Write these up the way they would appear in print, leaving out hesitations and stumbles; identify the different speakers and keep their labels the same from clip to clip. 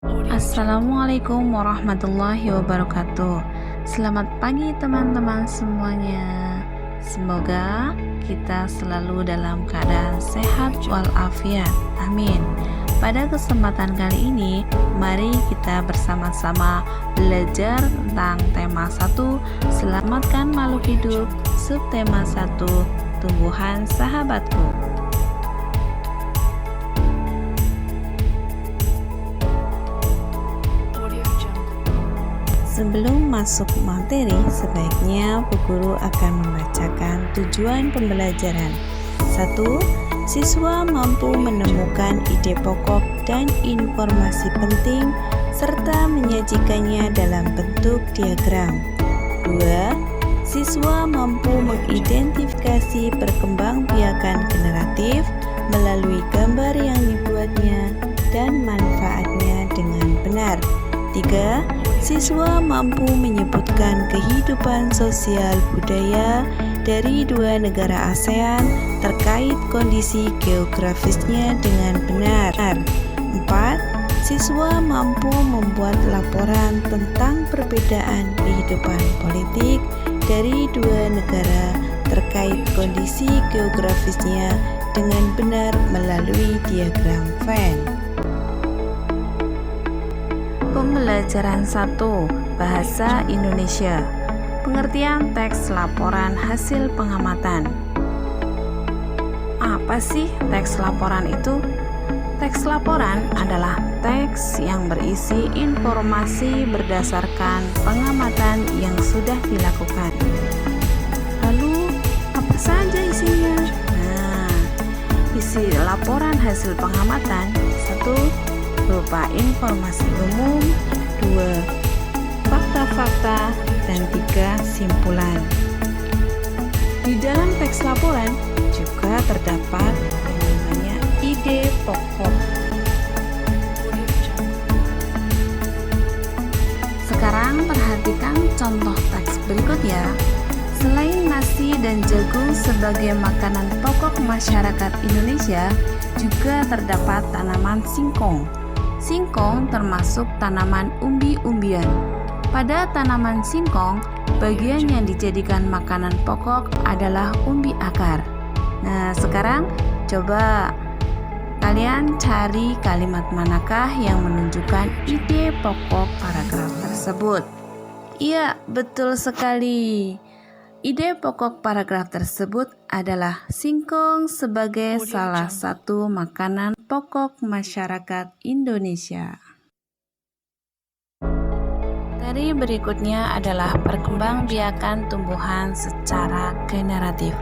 Speaker 1: Assalamualaikum warahmatullahi wabarakatuh. Selamat pagi teman-teman semuanya. Semoga kita selalu dalam keadaan sehat walafiat. Amin. Pada kesempatan kali ini, mari kita bersama-sama belajar tentang tema 1, selamatkan makhluk hidup, subtema 1, tumbuhan sahabatku. Sebelum masuk materi, sebaiknya Bu Guru akan membacakan tujuan pembelajaran. 1. Siswa mampu menemukan ide pokok dan informasi penting serta menyajikannya dalam bentuk diagram. 2. Siswa mampu mengidentifikasi perkembangbiakan generatif melalui gambar yang dibuatnya dan manfaatnya dengan benar. 3. Siswa mampu menyebutkan kehidupan sosial budaya dari 2 negara ASEAN terkait kondisi geografisnya dengan benar. 4. Siswa mampu membuat laporan tentang perbedaan kehidupan politik dari 2 negara terkait kondisi geografisnya dengan benar melalui diagram Venn. Pembelajaran 1. Bahasa Indonesia. Pengertian teks laporan hasil pengamatan. Apa sih teks laporan itu? Teks laporan adalah teks yang berisi informasi berdasarkan pengamatan yang sudah dilakukan. Lalu, apa saja isinya? Isi laporan hasil pengamatan: 1. Berupa informasi umum, 2. fakta-fakta, dan 3. simpulan. Di dalam teks laporan juga terdapat yang namanya ide pokok. Sekarang perhatikan contoh teks berikut ya. Selain nasi dan jagung sebagai makanan pokok masyarakat Indonesia, juga terdapat tanaman singkong. Singkong termasuk tanaman umbi-umbian. Pada tanaman singkong, bagian yang dijadikan makanan pokok adalah umbi akar. Nah, sekarang coba kalian cari kalimat manakah yang menunjukkan ide pokok paragraf tersebut. Iya, betul sekali. Ide pokok paragraf tersebut adalah singkong sebagai salah satu makanan pokok masyarakat Indonesia. Materi berikutnya adalah perkembangbiakan tumbuhan secara generatif.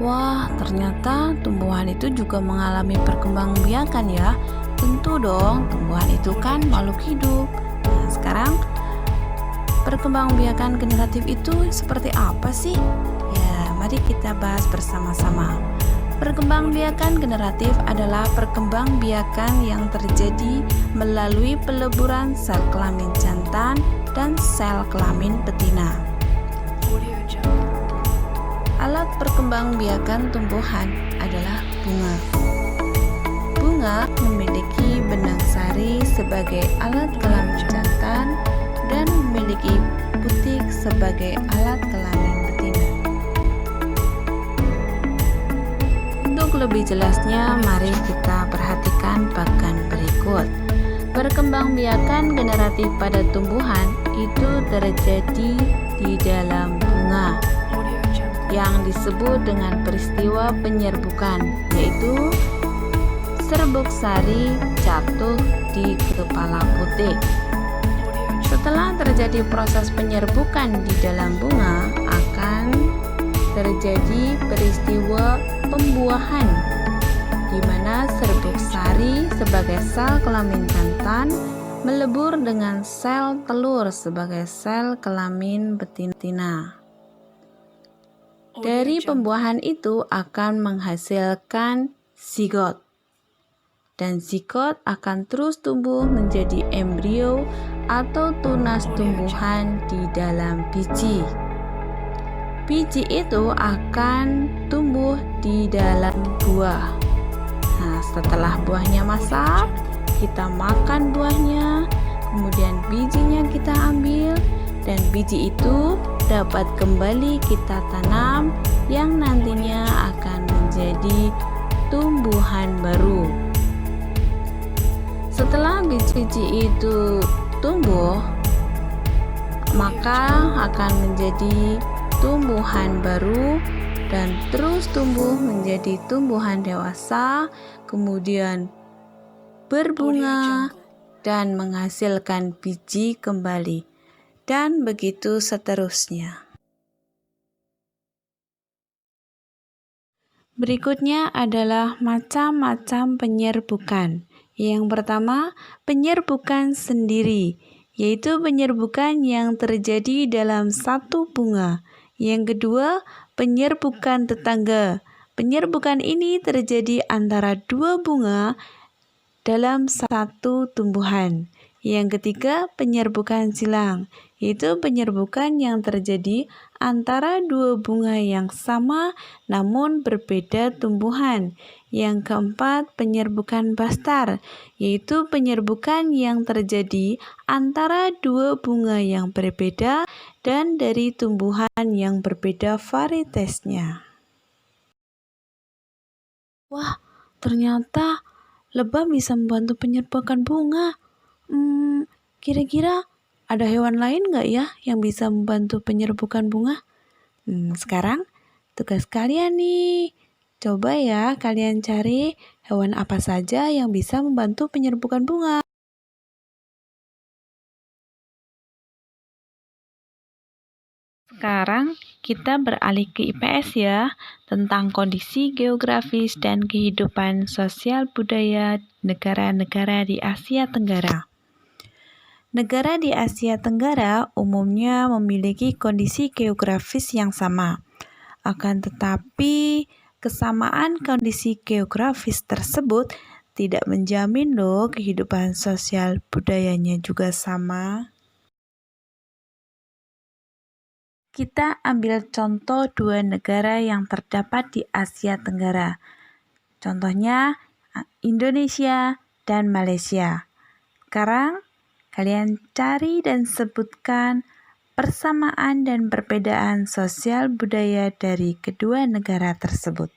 Speaker 1: Wah, ternyata tumbuhan itu juga mengalami perkembangbiakan ya. Tentu dong, tumbuhan itu kan makhluk hidup. Nah, sekarang perkembangbiakan generatif itu seperti apa sih? Ya, mari kita bahas bersama-sama. Perkembangbiakan generatif adalah perkembangbiakan yang terjadi melalui peleburan sel kelamin jantan dan sel kelamin betina. Alat perkembangbiakan tumbuhan adalah bunga. Bunga memiliki benang sari sebagai alat kelamin jantan dan memiliki putik sebagai alat kelamin betina. Untuk lebih jelasnya, mari kita perhatikan bagan berikut. Perkembangbiakan generatif pada tumbuhan itu terjadi di dalam bunga yang disebut dengan peristiwa penyerbukan, yaitu serbuk sari jatuh di kepala putik. Setelah terjadi proses penyerbukan di dalam bunga, akan terjadi peristiwa pembuahan, di mana serbuk sari sebagai sel kelamin jantan melebur dengan sel telur sebagai sel kelamin betina. Dari pembuahan itu akan menghasilkan zigot. Dan zigot akan terus tumbuh menjadi embrio atau tunas tumbuhan di dalam biji. Biji itu akan tumbuh di dalam buah. Nah, setelah buahnya masak, kita makan buahnya. biji itu dapat kembali kita tanam yang nantinya akan menjadi tumbuhan baru. Setelah biji-biji itu tumbuh, maka akan menjadi tumbuhan baru dan terus tumbuh menjadi tumbuhan dewasa, kemudian berbunga dan menghasilkan biji kembali, dan begitu seterusnya. Berikutnya adalah macam-macam penyerbukan. Yang pertama, penyerbukan sendiri, yaitu penyerbukan yang terjadi dalam satu bunga. Yang kedua, penyerbukan tetangga. Penyerbukan ini terjadi antara dua bunga dalam satu tumbuhan. Yang ketiga, penyerbukan silang, yaitu penyerbukan yang terjadi antara dua bunga yang sama namun berbeda tumbuhan. Yang keempat, penyerbukan bastar, yaitu penyerbukan yang terjadi antara dua bunga yang berbeda dan dari tumbuhan yang berbeda varietesnya. Wah, ternyata lebah bisa membantu penyerbukan bunga. Kira-kira ada hewan lain nggak ya yang bisa membantu penyerbukan bunga? Sekarang tugas kalian nih. Coba ya kalian cari hewan apa saja yang bisa membantu penyerbukan bunga. Sekarang kita beralih ke IPS ya, tentang kondisi geografis dan kehidupan sosial budaya negara-negara di Asia Tenggara. Negara di Asia Tenggara umumnya memiliki kondisi geografis yang sama. Akan tetapi, kesamaan kondisi geografis tersebut tidak menjamin loh kehidupan sosial budayanya juga sama. Kita ambil contoh dua negara yang terdapat di Asia Tenggara. Contohnya Indonesia dan Malaysia. Sekarang kalian cari dan sebutkan persamaan dan perbedaan sosial budaya dari kedua negara tersebut.